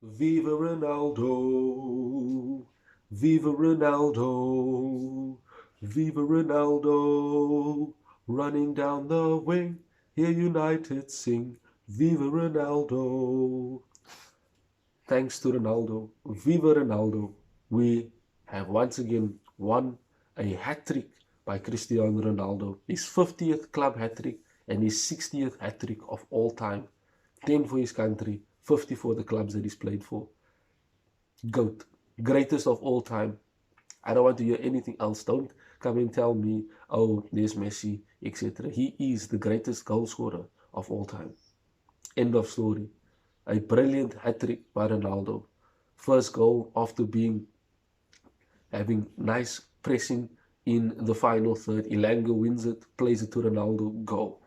Viva Ronaldo, Viva Ronaldo, Viva Ronaldo, running down the wing, hear United sing, Viva Ronaldo. Thanks to Ronaldo, Viva Ronaldo, we have once again won a hat-trick by Cristiano Ronaldo, his 50th club hat-trick and his 60th hat-trick of all time. 10 for his country, 50 for the clubs that he's played for. GOAT, greatest of all time. I don't want to hear anything else. Don't come and tell me, oh, there's Messi, etc. He is the greatest goal scorer of all time. End of story. A brilliant hat-trick by Ronaldo. First goal after having nice pressing in the final third. Elanga wins it, plays it to Ronaldo, goal.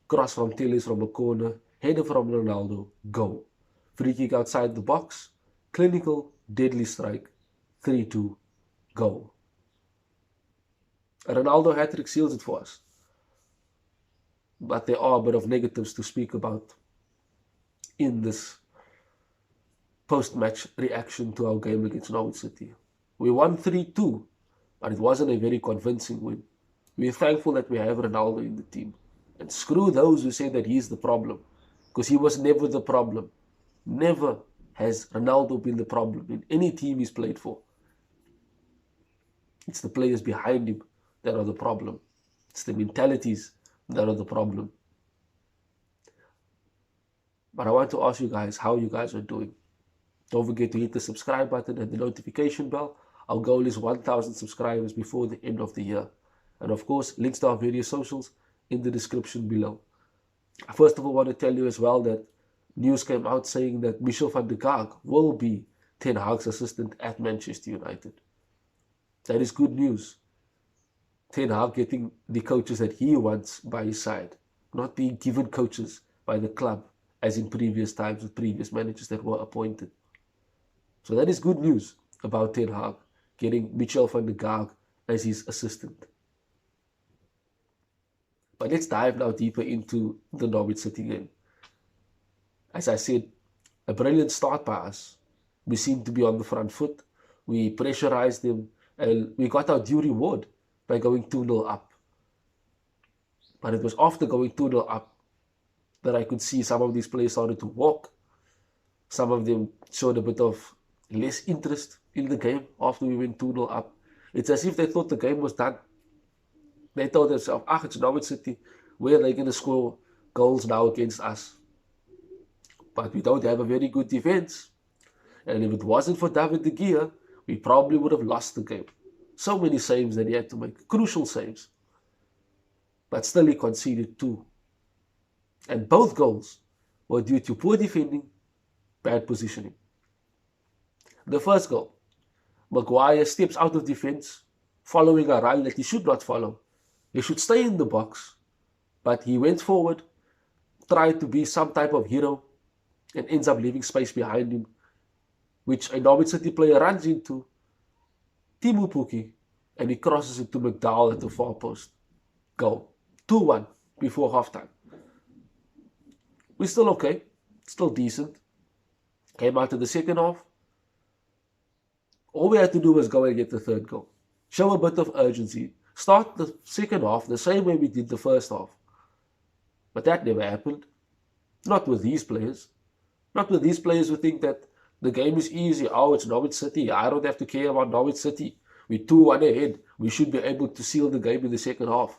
Cross from Telles from a corner, header from Ronaldo, goal. Free kick outside the box, clinical, deadly strike, 3-2, goal. A Ronaldo hat-trick seals it for us. But there are a bit of negatives to speak about in this post-match reaction to our game against Norwich City. We won 3-2, but it wasn't a very convincing win. We're thankful that we have Ronaldo in the team. And screw those who say that he's the problem, because he was never the problem. Never has Ronaldo been the problem in any team he's played for. It's the players behind him that are the problem. It's the mentalities that are the problem. But I want to ask you guys how you guys are doing. Don't forget to hit the subscribe button and the notification bell. Our goal is 1,000 subscribers before the end of the year. And of course, links to our various socials in the description below. I first of all want to tell you as well that news came out saying that Michel van der Gaag will be Ten Hag's assistant at Manchester United. That is good news. Ten Hag getting the coaches that he wants by his side, not being given coaches by the club as in previous times with previous managers that were appointed. So that is good news about Ten Hag getting Michel van der Gaag as his assistant. But let's dive now deeper into the Norwich City game. As I said, a brilliant start by us. We seemed to be on the front foot. We pressurized them and we got our due reward by going 2-0 up. But it was after going 2-0 up that I could see some of these players started to walk. Some of them showed a bit of less interest in the game after we went 2-0 up. It's as if they thought the game was done. They told themselves, it's Norwich City. Where are they going to score goals now against us? But we don't have a very good defense. And if it wasn't for David de Gea, we probably would have lost the game. So many saves that he had to make, crucial saves. But still he conceded 2. And both goals were due to poor defending, bad positioning. The first goal, Maguire steps out of defense, following a run that he should not follow. He should stay in the box, but he went forward, tried to be some type of hero, and ends up leaving space behind him, which a Norwich City player runs into Teemu Pukki, and he crosses it to McDowell at the far post. Goal. 2-1 before halftime. We're still okay, still decent. Came out of the second half. All we had to do was go and get the third goal. Show a bit of urgency. Start the second half the same way we did the first half. But that never happened. Not with these players. Not with these players who think that the game is easy. Oh, it's Norwich City. I don't have to care about Norwich City. We're 2-1 ahead. We should be able to seal the game in the second half.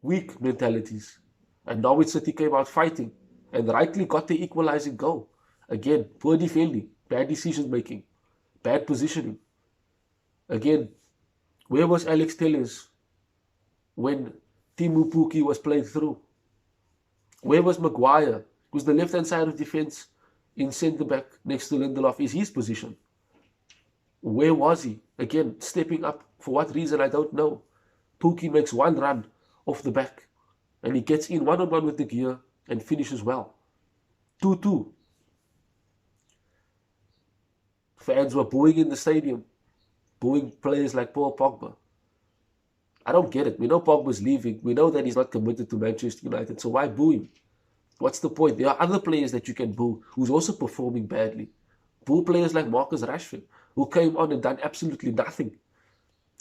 Weak mentalities. And Norwich City came out fighting and rightly got the equalizing goal. Again, poor defending, bad decision making, bad positioning. Again, where was Alex Telles when Teemu Pukki was played through? Where was Maguire? Because the left-hand side of defense in centre-back next to Lindelof is his position. Where was he? Again, stepping up. For what reason, I don't know. Pukki makes one run off the back and he gets in one-on-one with De Gea and finishes well. 2-2. Fans were booing in the stadium, booing players like Paul Pogba. I don't get it. We know Pogba's leaving. We know that he's not committed to Manchester United, so why boo him? What's the point? There are other players that you can boo who's also performing badly. Boo players like Marcus Rashford, who came on and done absolutely nothing.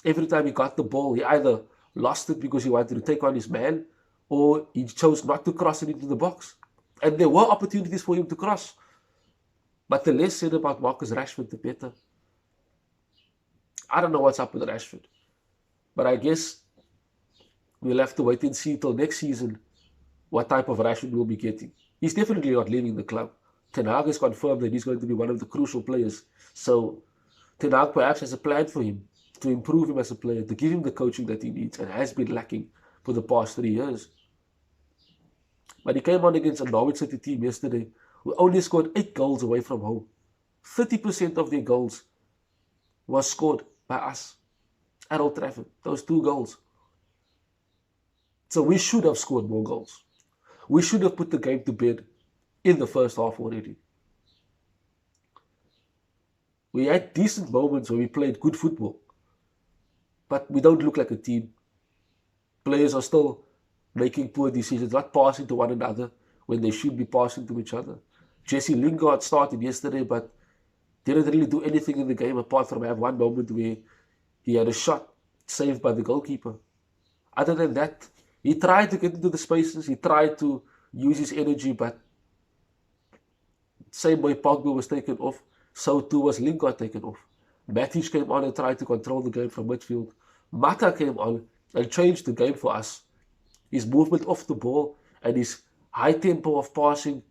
Every time he got the ball, he either lost it because he wanted to take on his man, or he chose not to cross it into the box. And there were opportunities for him to cross. But the less said about Marcus Rashford, the better. I don't know what's up with Rashford. But I guess we'll have to wait and see till next season what type of Rashford we'll be getting. He's definitely not leaving the club. Ten Hag has confirmed that he's going to be one of the crucial players. So Ten Hag perhaps has a plan for him to improve him as a player, to give him the coaching that he needs and has been lacking for the past 3 years. But he came on against a Norwich City team yesterday who only scored 8 goals away from home. 30% of their goals was scored by us at Old Trafford. Those 2 goals. So we should have scored more goals. We should have put the game to bed in the first half already. We had decent moments where we played good football. But we don't look like a team. Players are still making poor decisions, not passing to one another when they should be passing to each other. Jesse Lingard started yesterday, but didn't really do anything in the game apart from have one moment where he had a shot saved by the goalkeeper. Other than that, he tried to get into the spaces, he tried to use his energy, but same way Pogba was taken off, so too was Lingard taken off. Matic came on and tried to control the game from midfield. Mata came on and changed the game for us. His movement off the ball and his high tempo of passing,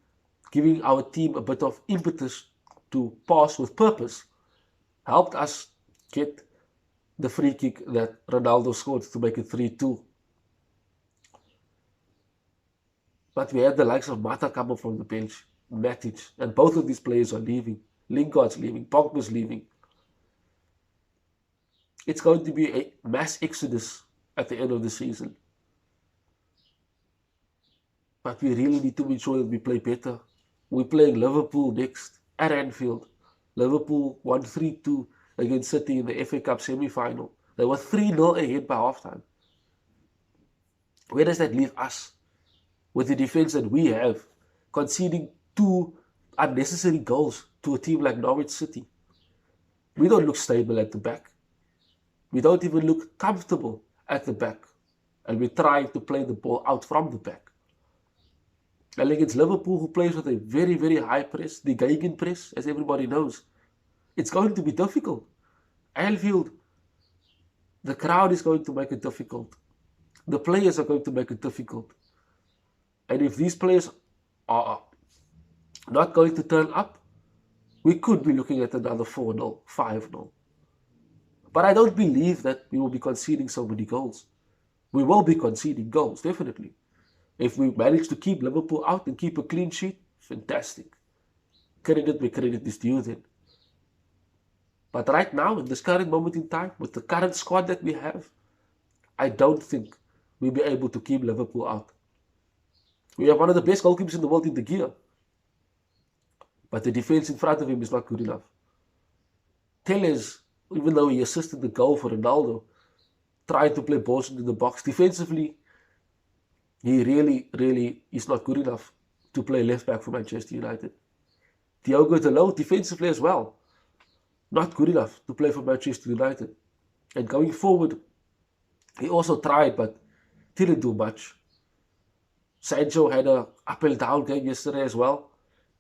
giving our team a bit of impetus to pass with purpose, helped us get the free kick that Ronaldo scored to make it 3-2. But we had the likes of Mata coming from the bench, Matic, and both of these players are leaving. Lingard's leaving, Pogba's leaving. It's going to be a mass exodus at the end of the season. But we really need to ensure that we play better. We're playing Liverpool next at Anfield. Liverpool won 3-2 against City in the FA Cup semi-final. They were 3-0 ahead by halftime. Where does that leave us? With the defense that we have, conceding 2 unnecessary goals to a team like Norwich City. We don't look stable at the back. We don't even look comfortable at the back. And we're trying to play the ball out from the back. And against Liverpool, who plays with a very, very high press, the gegenpress, as everybody knows, it's going to be difficult. Anfield, the crowd is going to make it difficult. The players are going to make it difficult. And if these players are not going to turn up, we could be looking at another 4-0, 5-0. But I don't believe that we will be conceding so many goals. We will be conceding goals, definitely. If we manage to keep Liverpool out and keep a clean sheet, fantastic. Credit where credit is due then. But right now, in this current moment in time, with the current squad that we have, I don't think we'll be able to keep Liverpool out. We have one of the best goalkeepers in the world in De Gea. But the defense in front of him is not good enough. Telles, even though he assisted the goal for Ronaldo, tried to play balls into the box. Defensively, he really is not good enough to play left back for Manchester United. Diogo Dalot, defensively as well, not good enough to play for Manchester United. And going forward, he also tried but didn't do much. Sancho had a up and down game yesterday as well.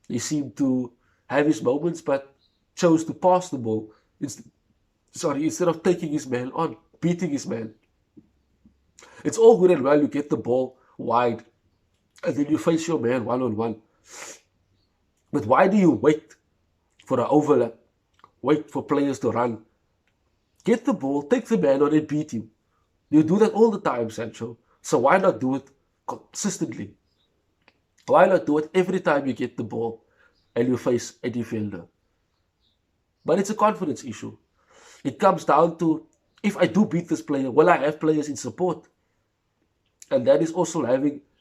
He seemed to have his moments but chose to pass the ball instead of taking his man on, beating his man. It's all good and well, you get the ball wide and then you face your man one-on-one. But why do you wait for an overlap? Wait for players to run. Get the ball, take the man on and beat him. You do that all the time, Sancho. So why not do it consistently? Why not do it every time you get the ball and you face a defender? But it's a confidence issue. It comes down to, if I do beat this player, will I have players in support? And that is also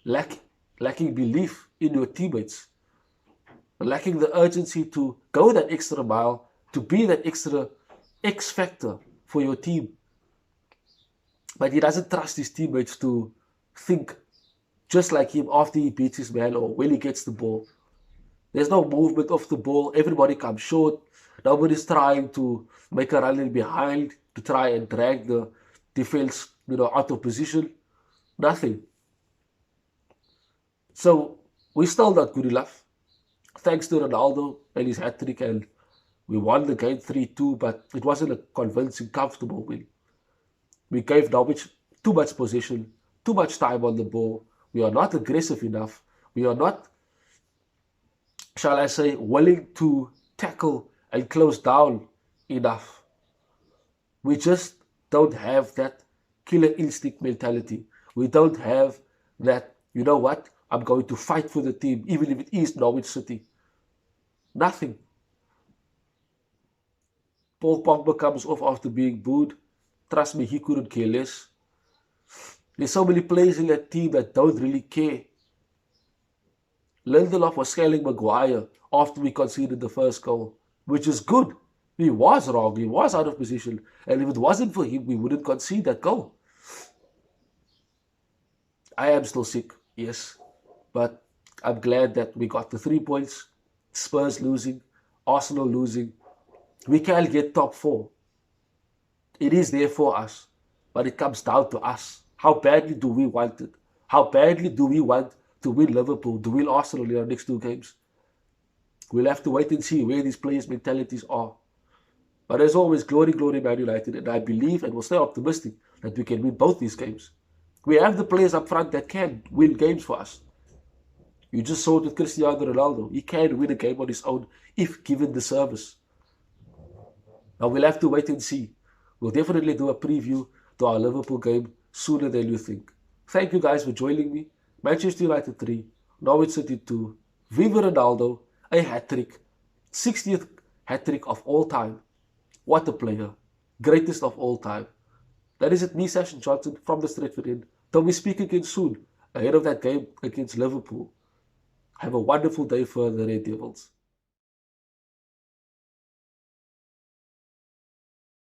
lacking belief in your teammates. Lacking the urgency to go that extra mile, to be that extra X factor for your team. But he doesn't trust his teammates to think just like him after he beats his man or when he gets the ball. There's no movement off the ball. Everybody comes short. Nobody's trying to make a run in behind to try and drag the defense, out of position. Nothing. So we're still not good enough. Thanks to Ronaldo and his hat-trick, and we won the game 3-2, but it wasn't a convincing, comfortable win. We gave Norwich too much possession, too much time on the ball. We are not aggressive enough. We are not, shall I say, willing to tackle and close down enough. We just don't have that killer instinct mentality. We don't have that, you know what, I'm going to fight for the team, even if it is Norwich City. Nothing. Paul Pogba comes off after being booed. Trust me, he couldn't care less. There's so many players in that team that don't really care. Lindelof was scaling Maguire after we conceded the first goal, which is good. He was wrong. He was out of position. And if it wasn't for him, we wouldn't concede that goal. I am still sick, yes. But I'm glad that we got the 3 points. Spurs losing, Arsenal losing. We can get top 4. It is there for us. But it comes down to us. How badly do we want it? How badly do we want to win Liverpool, to win Arsenal in our next 2 games? We'll have to wait and see where these players' mentalities are. But as always, glory, glory, Man United. And I believe and will stay optimistic that we can win both these games. We have the players up front that can win games for us. You just saw it with Cristiano Ronaldo. He can win a game on his own if given the service. Now we'll have to wait and see. We'll definitely do a preview to our Liverpool game sooner than you think. Thank you guys for joining me. Manchester United 3, Norwich City 2, Viva Ronaldo, a hat-trick. 60th hat-trick of all time. What a player. Greatest of all time. That is it, me, Session Johnson from the Stretford Inn. Till we speak again soon, ahead of that game against Liverpool. Have a wonderful day for the Red Devils.